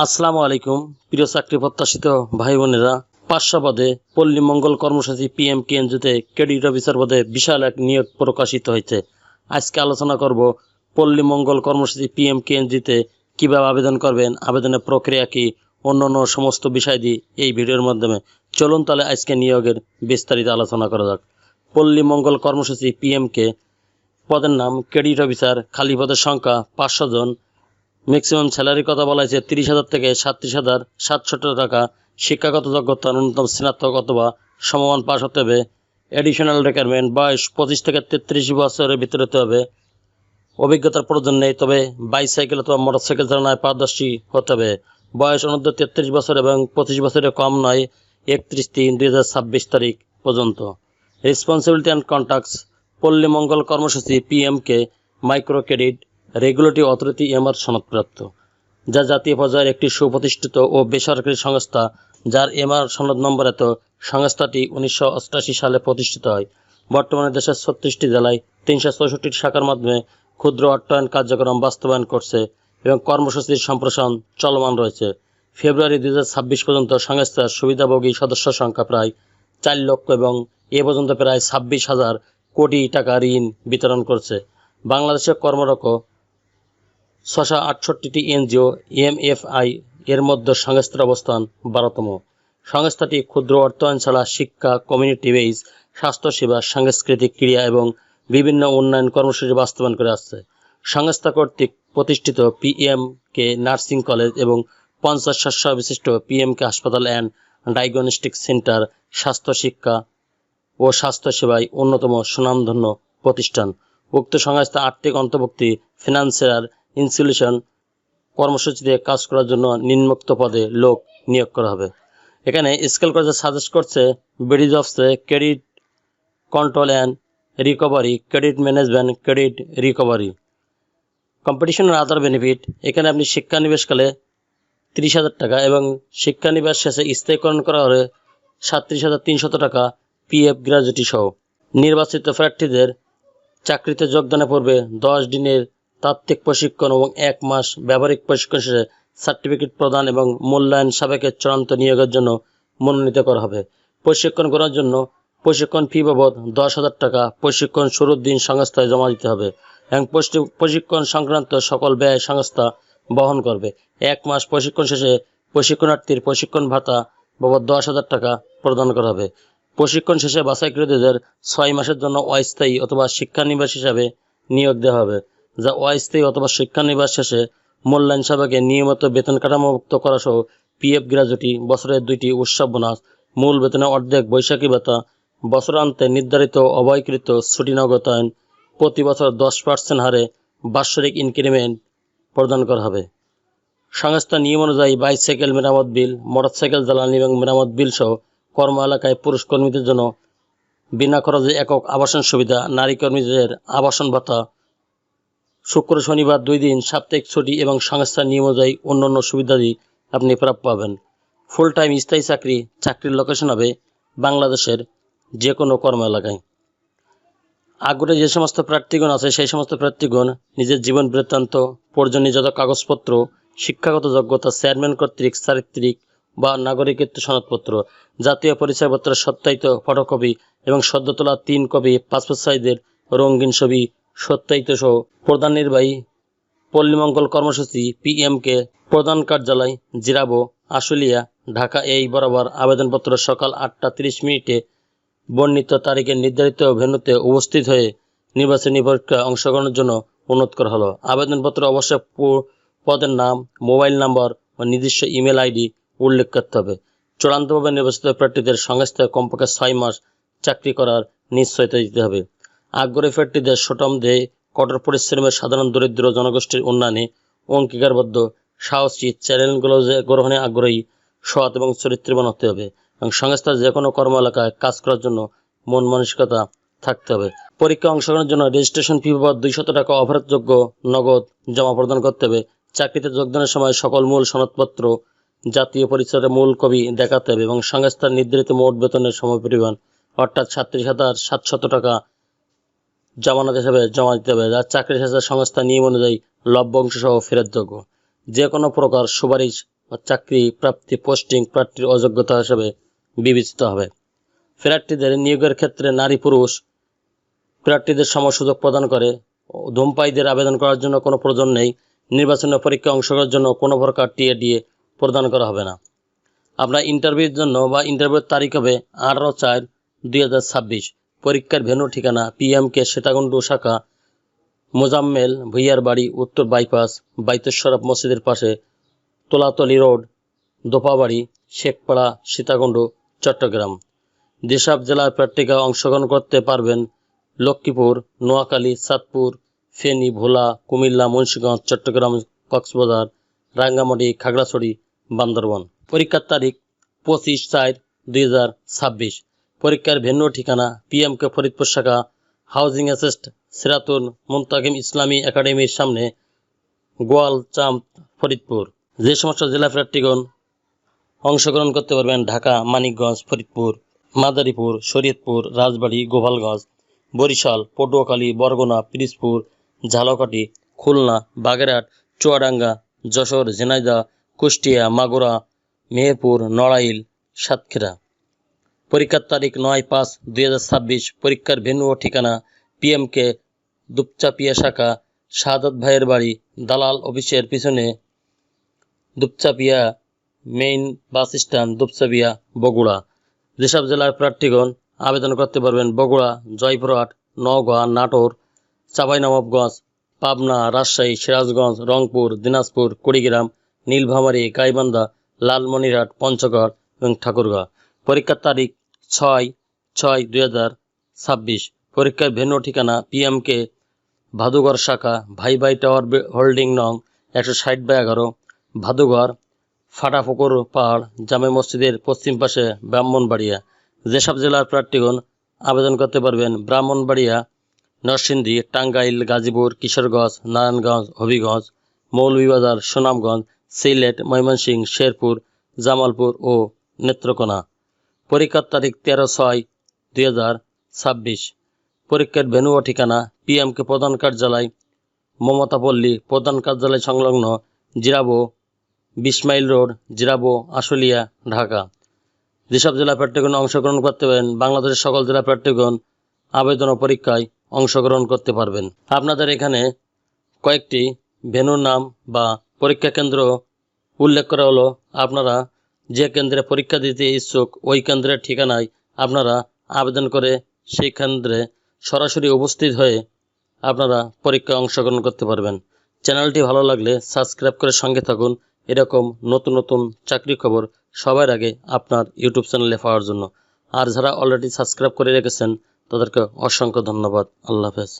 আসসালামু আলাইকুম প্রিয় চাকরি প্রত্যাশিত ভাই বোনেরা। 500 পদে পল্লী মঙ্গল কর্মসূচি পিএমকেএনজিতে ক্রেডিট অফিসার পদে বিশাল এক নিয়োগ প্রকাশিত হয়েছে। আজকে আলোচনা করব পল্লী মঙ্গল কর্মসূচি পিএমকেএনজিতে কিভাবে আবেদন করবেন, আবেদনের প্রক্রিয়া কি, অন্যান্য সমস্ত বিষয় দিয়ে এই ভিডিওর মাধ্যমে। চলুন তাহলে আজকে নিয়োগের বিস্তারিত আলোচনা করা যাক। পল্লী মঙ্গল কর্মসূচি পিএমকে পদের নাম ক্রেডিট অফিসার, খালি পদের সংখ্যা 500 জন। ম্যাক্সিমাম স্যালারির কথা বলা হয়েছে 30,000 থেকে 37,700 টাকা। শিক্ষাগত যোগ্যতা ন্যূনতম স্নাতক অথবা সমমান পাস হতে হবে। এডিশনাল রিকোয়ারমেন্ট বয়স 25 থেকে 33 বছরের ভিতরে হতে হবে। অভিজ্ঞতার প্রয়োজন নেই, তবে বাইসাইকেল অথবা মোটরসাইকেল চালানোয় পারদর্শী হতে হবে। বয়স অনূর্ধ্ব 33 বছর এবং 25 বছরের কম নয়। 31/3/2026 তারিখ পর্যন্ত। Responsibility and contacts. পল্লী মঙ্গল কর্মসূচি PMK micro credit regulatory authority MR সনদপ্রাপ্ত, যা জাতীয় পর্যায়ের একটি সুপ্রতিষ্ঠিত ও বেসরকারি সংস্থা, যার এমআর সনদ নম্বর এত। সংস্থাটি 1988 সালে প্রতিষ্ঠিত হয়। বর্তমানে দেশের 36টি জেলায় 364টি শাখার মাধ্যমে ক্ষুদ্র অর্থায়ন কার্যক্রম বাস্তবায়ন করছে এবং কর্মসূচির সম্প্রসারণ চলমান রয়েছে। ফেব্রুয়ারি 2026 পর্যন্ত সংস্থার সুবিধাভোগী সদস্য সংখ্যা প্রায় 4 লক্ষ এবং এ পর্যন্ত প্রায় 26,000 কোটি টাকা ঋণ বিতরণ করছে। বাংলাদেশে কর্মরত 668টি এনজিও এমএফআই এর মধ্যে সংস্থার অবস্থান 12তম। সংস্থাটি ক্ষুদ্র অর্থায়ন ছাড়া শিক্ষা, কমিউনিটি বেস, স্বাস্থ্যসেবা, সাংস্কৃতিক, ক্রীড়া এবং বিভিন্ন উন্নয়ন কর্মসূচি বাস্তবায়ন করে আসছে। সংস্থা কর্তৃক প্রতিষ্ঠিত পিএমকে নার্সিং কলেজ এবং 50 শয্যা বিশিষ্ট পিএমকে হাসপাতাল অ্যান্ড ডায়াগনস্টিক সেন্টার স্বাস্থ্য শিক্ষা ও স্বাস্থ্যসেবায় অন্যতম সুনামধন্য প্রতিষ্ঠান। উক্ত সংস্থা আর্থিক অন্তর্ভুক্তি, ফিনান্সিয়াল ইনস্টিটিউশন কর্মসূচিতে কাজ করার জন্য নিম্নোক্ত পদে লোক নিয়োগ করা হবে। এখানে স্কেল করে সাজেস্ট করছে bridge of credit control and recovery, credit management, credit recovery, competition আর আদার বেনিফিট। এখানে আপনি শিক্ষানিবেশকালে 30,000 টাকা এবং শিক্ষানিবাস শেষে স্থায়ীকরণ করা হলে 37,300 টাকা পিএফ গ্র্যাজুইটি সহ। নির্বাচিত প্রার্থীদের চাকরিতে যোগদানের পূর্বে 10 দিনের তাত্ত্বিক প্রশিক্ষণ এবং 1 মাস ব্যবহারিক প্রশিক্ষণ শেষে সার্টিফিকেট প্রদান এবং মূল্যায়ন সাপেক্ষে চূড়ান্ত নিয়োগের জন্য মনোনীত করা হবে। প্রশিক্ষণ করার জন্য প্রশিক্ষণ ফি বাবদ 10,000 টাকা প্রশিক্ষণ শুরুর দিন সংস্থায় জমা দিতে হবে এবং প্রশিক্ষণ সংক্রান্ত সকল ব্যয় সংস্থা বহন করবে। 1 মাস প্রশিক্ষণ শেষে প্রশিক্ষণার্থীর প্রশিক্ষণ ভাতা বাবদ 10,000 টাকা প্রদান করা হবে। প্রশিক্ষণ শেষে বাছাইকৃতদের 6 মাসের জন্য অস্থায়ী অথবা শিক্ষানিবাস হিসাবে নিয়োগ দেওয়া হবে, যা অস্থায়ী অথবা শিক্ষানিবাস শেষে মূল্যায়ন সাপেক্ষে নিয়মিত বেতন কাঠামোভুক্ত করা সহ পিএফ গ্র্যাজুইটি, বছরের 2টি উৎসব বোনাস, মূল বেতনের অর্ধেক বৈশাখী ভাতা, বছরান্তে নির্ধারিত অবহিকৃত ছুটি নগদায়ন, প্রতি বছর 10% হারে বাৎসরিক ইনক্রিমেন্ট প্রদান করা হবে। সংস্থা নিয়ম অনুযায়ী বাইসাইকেল মেরামত বিল, মোটরসাইকেল জ্বালানি এবং মেরামত বিল সহ কর্ম এলাকায় পুরুষ কর্মীদের জন্য বিনা খরচে একক আবাসন সুবিধা, নারী কর্মীদের আবাসন ভাতা, শুক্র শনিবার 2 দিন সাপ্তাহিক ছুটি এবং সংস্থার নিয়ম অনুযায়ী অন্যান্য সুবিধাদি আপনি প্রাপ্য পাবেন। ফুল টাইম স্থায়ী চাকরি। চাকরির লোকেশন হবে বাংলাদেশের যে কোনো কর্ম এলাকায়। আগ্রহী যে সমস্ত প্রার্থীগণ আছে সেই সমস্ত প্রার্থীগণ নিজের জীবন বৃত্তান্ত, প্রয়োজনীয় যত কাগজপত্র, শিক্ষাগত যোগ্যতা, চেয়ারম্যান কর্তৃক চারিত্রিক বা নাগরিকত্ব সনদপত্র, জাতীয় পরিচয়পত্রের সত্যায়িত ফটোকপি এবং সদ্য তোলা 3 কপি পাসপোর্ট সাইজের রঙিন ছবি সত্যায়িত সহ প্রধান নির্বাহী পল্লী মঙ্গল কর্মসূচি পিএমকে প্রধান কার্যালয়, জিরাবো, আশুলিয়া, ঢাকা এই বরাবর আবেদনপত্র সকাল 8:30 বর্ণিত তারিখে নির্ধারিত ভেন্যুতে উপস্থিত হয়ে নির্বাচনী পরীক্ষায় অংশগ্রহণের জন্য অনুরোধ করা হলো। আবেদনপত্রে অবশ্যই পদের নাম, মোবাইল নম্বর ও নিজস্ব ইমেল আইডি উল্লেখ করতে হবে। চূড়ান্তভাবে নির্বাচিত প্রার্থীদের সংস্থায় কমপক্ষে 6 মাস চাকরি করার নিশ্চয়তা দিতে হবে। আগ্রহী প্রার্থীদের সুঠাম দেহে কঠোর পরিশ্রমের সাধারণ দরিদ্র জনগোষ্ঠীর উন্নয়নে অঙ্গীকারবদ্ধ, সাহসী, চ্যালেঞ্জগুলো গ্রহণে আগ্রহী, সৎ এবং চরিত্রবান হতে হবে এবং সংস্থার যে কোনো কর্ম এলাকায় কাজ করার জন্য মন মানসিকতা থাকতে হবে। পরীক্ষায় অংশগ্রহণের জন্য রেজিস্ট্রেশন ফি বাবদ 200 টাকা অফারযোগ্য নগদ জমা প্রদান করতে হবে। চাকরিতে যোগদানের সময় সকল মূল সনদপত্র, জাতীয় পরিচয়ের মূল কপি দেখাতে হবে এবং সংস্থার নির্ধারিত মোট বেতনের সমপরিমাণ অর্থাৎ 37,700 টাকা জামানত হিসাবে জমা দিতে হবে, যা চাকরি শেষে সংস্থা নিয়ম অনুযায়ী লভ্যাংশ সহ ফেরতযোগ্য। যে কোনো প্রকার সুপারিশ ও চাকরি প্রাপ্তি পোস্টিং প্রার্থীর অযোগ্যতা হিসেবে বিবেচিত হবে। প্রার্থীদের নিয়োগের ক্ষেত্রে নারী পুরুষ প্রার্থীদের সম সুযোগ প্রদান করে। ধূমপায়ীদের আবেদন করার জন্য কোনো প্রয়োজন নেই। নির্বাচনী পরীক্ষায় অংশগ্রহণের জন্য কোনো প্রকার টিএডিএ প্রদান করা হবে না। আপনার ইন্টারভিউর জন্য বা ইন্টারভিউর তারিখ হবে 18/4/2026। পরীক্ষার ভেন্যু ঠিকানা PMK সীতাকুণ্ড শাখা, মোজাম্মেল ভুইয়ার বাড়ি, উত্তর বাইপাস, বাইতেশ্বরফ মসজিদের পাশে, তোলাতলি রোড, দোপাবাড়ি, শেখপাড়া, সীতাকুণ্ড, চট্টগ্রাম। যেসব জেলার প্রার্থীরা অংশগ্রহণ করতে পারবেন: লক্ষ্মীপুর, নোয়াখালী, চাঁদপুর, ফেনী, ভোলা, কুমিল্লা, মুন্সিগঞ্জ, চট্টগ্রাম, কক্সবাজার, রাঙ্গামাটি, খাগড়াছড়ি, বান্দরবান। পরীক্ষার তারিখ 25/4/2026। পরীক্ষার ভেন্যু ঠিকানা PMK ফরিদপুর শাখা, হাউজিং এস্টেট, সিরাতুল মুনতাকিম ইসলামী একাডেমির সামনে, গোয়ালচাঁদ, ফরিদপুর। যে সমস্ত জেলা প্রার্থীগণ অংশগ্রহণ করতে পারবেন: ঢাকা, মানিকগঞ্জ, ফরিদপুর, মাদারীপুর, শরীয়তপুর, রাজবাড়ী, গোপালগঞ্জ, বরিশাল, পটুয়াখালী, বরগুনা, পিরোজপুর, ঝালকাঠি, খুলনা, বাগেরহাট, চুয়াডাঙ্গা, যশোর, ঝিনাইদহ, কুষ্টিয়া, মাগুরা, মেহেরপুর, নড়াইল, সাতক্ষীরা। পরীক্ষার তারিখ 9/5/2026। পরীক্ষার ভেন্যু ও ঠিকানা PMK দুপচাপিয়া শাখা, শাহাদাত ভাইয়ের বাড়ি, দালাল অফিসের পিছনে, দুপচাপিয়া মেইন বাস স্ট্যান্ড, দুপচাপিয়া, বগুড়া। যেসব জেলার প্রার্থীগণ আবেদন করতে পারবেন: বগুড়া, জয়পুরহাট, নওগাঁ, নাটোর, চাঁপাইনবাবগঞ্জ, পাবনা, রাজশাহী, সিরাজগঞ্জ, রংপুর, দিনাজপুর, কুড়িগ্রাম, নীলফামারী, গাইবান্ধা, লালমনিরহাট, পঞ্চগড় এবং ঠাকুরগাঁও। পরীক্ষার তারিখ 6/6/2026। পরীক্ষার ভেন্যু ঠিকানা PMK ভাদুঘর শাখা, ভাই ভাই টাওয়ার হোল্ডিং নং 160/11, ভাদুঘর, ফাটাপুকুর পাহাড়, জামে মসজিদের পশ্চিম পাশে, ব্রাহ্মণবাড়িয়া। যেসব জেলার প্রার্থীগণ আবেদন করতে পারবেন: ব্রাহ্মণবাড়িয়া, নরসিংদী, টাঙ্গাইল, গাজীপুর, কিশোরগঞ্জ, নারায়ণগঞ্জ, হবিগঞ্জ, মৌলভীবাজার, সুনামগঞ্জ, সিলেট, ময়মনসিংহ, শেরপুর, জামালপুর ও নেত্রকোনা। পরীক্ষার তারিখ 13/6/2026। পরীক্ষার ভেন্যু ও ঠিকানা PMK প্রধান কার্যালয়, মমতাপল্লী, প্রধান কার্যালয় সংলগ্ন, জিরাবো, 20 মাইল রোড, জিরাবো, আশুলিয়া, ঢাকা। যেসব জেলা প্রার্থীগণ অংশগ্রহণ করতে পারেন: বাংলাদেশের সকল জেলা প্রার্থীগণ আবেদন ও পরীক্ষায় অংশগ্রহণ করতে পারবেন। আপনাদের এখানে কয়েকটি ভেন্যুর নাম বা পরীক্ষা কেন্দ্র উল্লেখ করা হলো। আপনারা যে কেন্দ্রে পরীক্ষা দিতে ইচ্ছুক ওই কেন্দ্রের ঠিকানায় আপনারা আবেদন করে সেই কেন্দ্রে সরাসরি উপস্থিত হয়ে আপনারা পরীক্ষায় অংশগ্রহণ করতে পারবেন। চ্যানেলটি ভালো লাগলে সাবস্ক্রাইব করে সঙ্গে থাকুন এরকম নতুন নতুন চাকরি খবর সবার আগে আপনার ইউটিউব চ্যানেলে পাওয়ার জন্য। আর যারা অলরেডি সাবস্ক্রাইব করে রেখেছেন তাদেরকে অসংখ্য ধন্যবাদ। আল্লাহ হাফেজ।